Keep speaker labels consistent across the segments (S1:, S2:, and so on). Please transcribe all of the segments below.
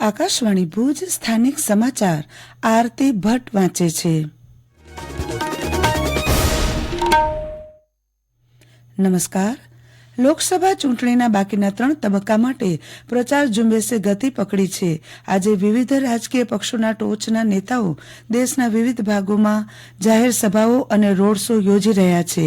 S1: આકાશવાણી ભુજ સ્થાનિક સમાચાર આરતી ભટ્ટ વાંચે છે. નમસ્કાર. લોકસભા ચૂંટણીના બાકીના 3 તબક્કા માટે પ્રચાર ઝુંબેશે ગતિ પકડી છે. આજે વિવિધ રાજકીય પક્ષોના ટોચના નેતાઓ દેશના વિવિધ ભાગોમાં જાહેર સભાઓ અને રોડ શો યોજી રહ્યા છે.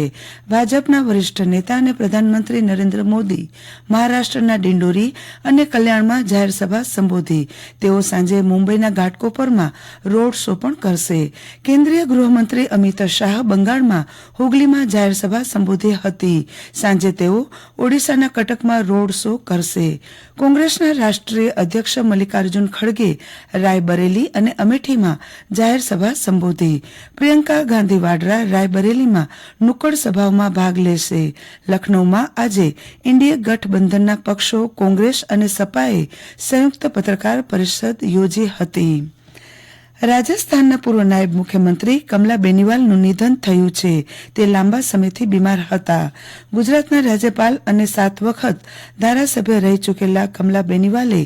S1: ભાજપના વરિષ્ઠ નેતા અને પ્રધાનમંત્રી નરેન્દ્ર મોદી મહારાષ્ટ્રના ડિંડોરી અને કલ્યાણમાં જાહેર સભા સંબોધી. તેઓ સાંજે મુંબઈના ઘાટકોપરમાં રોડ શો પણ કરશે. કેન્દ્રીય ગૃહમંત્રી અમિત શાહ બંગાળમાં હુગલીમાં જાહેર સભા સંબોધી હતી. સાંજે તેઓ ઓડિશાના કટકમાં રોડ શો કરશે. કોંગ્રેસના રાષ્ટ્રીય અધ્યક્ષ મલ્લિકાર્જુન ખડગે રાયબરેલી અને અમેઠીમાં જાહેર સભા સંબોધી. પ્રિયંકા ગાંધી વાડરા રાયબરેલીમાં નુક્કડ સભાઓમાં ભાગ લેશે. લખનૌમાં આજે ઇન્ડિયા ગઠબંધનના પક્ષો કોંગ્રેસ અને સપાએ સંયુક્ત પત્રકાર પરિષદ યોજી હતી. રાજસ્થાનના પૂર્વ નાયબ મુખ્યમંત્રી કમલા બેનિવાલનું નિધન થયું છે. તે લાંબા સમયથી બીમાર હતા. ગુજરાતના રાજ્યપાલ અને 7 વખત ધારાસભ્ય રહી ચૂકેલા કમલા બેનિવાલે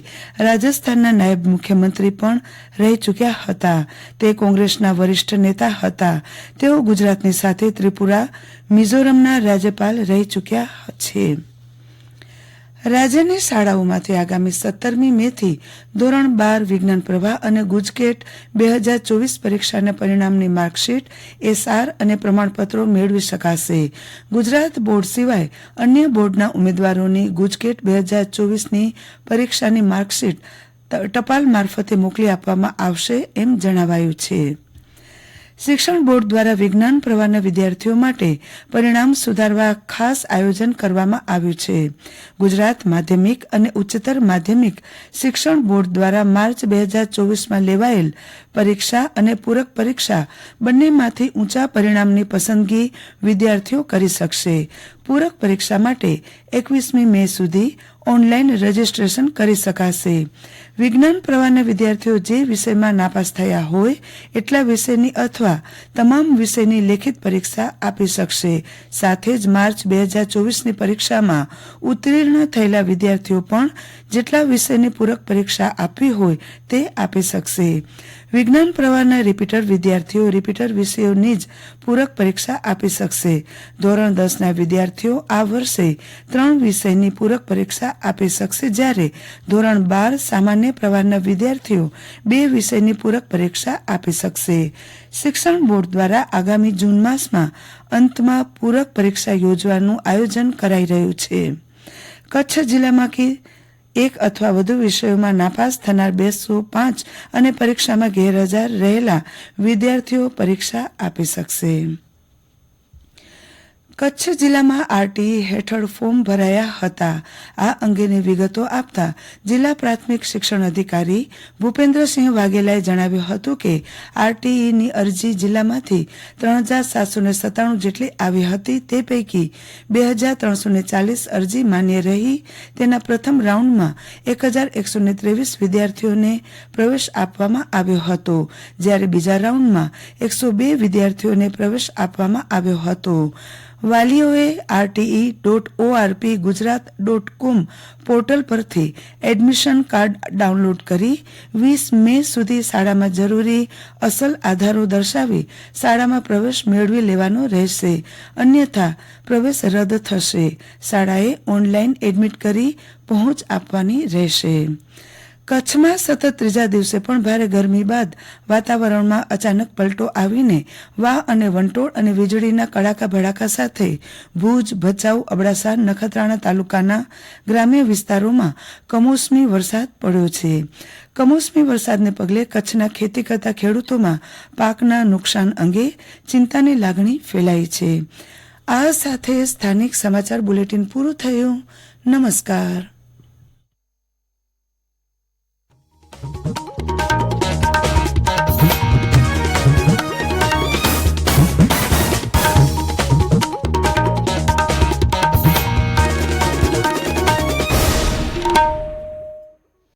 S1: રાજસ્થાનના નાયબ મુખ્યમંત્રી પણ રહી ચૂક્યા હતા. તે કોંગ્રેસના વરિષ્ઠ નેતા હતા. તેઓ ગુજરાતની સાથે ત્રિપુરા, મિઝોરમના રાજ્યપાલ રહી ચૂક્યા છે. રાજ્યની શાળાઓમાંથી આગામી 17મી મેથી ધોરણ 12 વિજ્ઞાન પ્રવાહ અને ગુજકેટ 2024 પરીક્ષાના પરિણામની માર્કશીટ, એસઆર અને પ્રમાણપત્રો મેળવી શકાશે. ગુજરાત બોર્ડ સિવાય અન્ય બોર્ડના ઉમેદવારોની ગુજકેટ 2024ની પરીક્ષાની માર્કશીટ ટપાલ મારફતે મોકલી આપવામાં આવશે એમ જણાવાયું છે. શિક્ષણ બોર્ડ દ્વારા વિજ્ઞાન પ્રવાહના વિદ્યાર્થીઓ માટે પરિણામ સુધારવા ખાસ આયોજન કરવામાં આવ્યું છે. ગુજરાત માધ્યમિક અને ઉચ્ચતર માધ્યમિક શિક્ષણ બોર્ડ દ્વારા માર્ચ 2024માં લેવાયેલ પરીક્ષા અને પૂરક પરીક્ષા બંનેમાંથી ઊંચા પરિણામની પસંદગી વિદ્યાર્થીઓ કરી શકશે. પૂરક પરીક્ષા માટે 21મી મે સુધી ઓનલાઈન રજીસ્ટ્રેશન કરી શકાશે. વિજ્ઞાન પ્રવાહના વિદ્યાર્થીઓ જે વિષયમાં નાપાસ થયા હોય એટલા વિષયની અથવા તમામ વિષયની લેખિત પરીક્ષા આપી શકશે. સાથે જ માર્ચ 2024ની પરીક્ષામાં ઉત્તીર્ણ થયેલા વિદ્યાર્થીઓ પણ જેટલા વિષયની પૂરક પરીક્ષા આપવી હોય તે આપી શકશે. વિજ્ઞાન પ્રવાહના રિપીટર વિદ્યાર્થીઓ રિપીટર વિષયોની જ પૂરક પરીક્ષા આપી શકશે. ધોરણ 10ના વિદ્યાર્થીઓ આ વર્ષે 3 વિષયની પૂરક પરીક્ષા આપી શકશે, જ્યારે ધોરણ 12 સામાન્ય પ્રવાહના વિદ્યાર્થીઓ 2 વિષયની પૂરક પરીક્ષા આપી શકશે. શિક્ષણ બોર્ડ દ્વારા આગામી જૂન માસમાં અંતમાં પૂરક પરીક્ષા યોજવાનું આયોજન કરાઈ રહ્યું છે. કચ્છ જિલ્લામાંથી 1 અથવા વધુ વિષયોમાં નાપાસ થનાર 205 અને પરીક્ષામાં ગેરહાજર રહેલા વિદ્યાર્થીઓ પરીક્ષા આપી શકશે. કચ્છ જિલ્લામાં આરટીઈ હેઠળ ફોર્મ ભરાયા હતા. આ અંગેની વિગતો આપતા જિલ્લા પ્રાથમિક શિક્ષણ અધિકારી ભૂપેન્દ્રસિંહ વાઘેલાએ જણાવ્યું હતું કે આરટીઈની અરજી જિલ્લામાંથી 3797 જેટલી આવી હતી. તે પૈકી 2340 અરજી માન્ય રહી. તેના પ્રથમ રાઉન્ડમાં 1123 વિદ્યાર્થીઓને પ્રવેશ આપવામાં આવ્યો હતો, જ્યારે બીજા રાઉન્ડમાં 102 વિદ્યાર્થીઓને પ્રવેશ આપવામાં આવ્યો હતો. વાલીઓએ RTE.org ગુજરાત.com પોર્ટલ પરથી એડમિશન કાર્ડ ડાઉનલોડ કરી 20 મે સુધી શાળામાં જરૂરી અસલ આધારો દર્શાવી શાળામાં પ્રવેશ મેળવી લેવાનો રહેશે. અન્યથા પ્રવેશ રદ થશે. શાળાએ ઓનલાઈન એડમિટ કરી પહોંચ આપવાની રહેશે. કચ્છમાં સતત 3જા દિવસે પણ ભારે ગરમી બાદ વાતાવરણમાં અચાનક પલટો આવીને વાહ અને વંટોળ અને વીજળીના કડાકા ભડાકા સાથે ભુજ, ભચાઉ, અબડાસા, નખત્રાણા તાલુકાના ગ્રામ્ય વિસ્તારોમાં કમોસમી વરસાદ પડ્યો છે. કમોસમી વરસાદને પગલે કચ્છના ખેતી કરતા ખેડૂતોમાં પાકના નુકસાન અંગે ચિંતાની લાગણી ફેલાઈ છે. આ સાથે સ્થાનિક સમાચાર બુલેટિન પૂરું થયું. નમસ્કાર.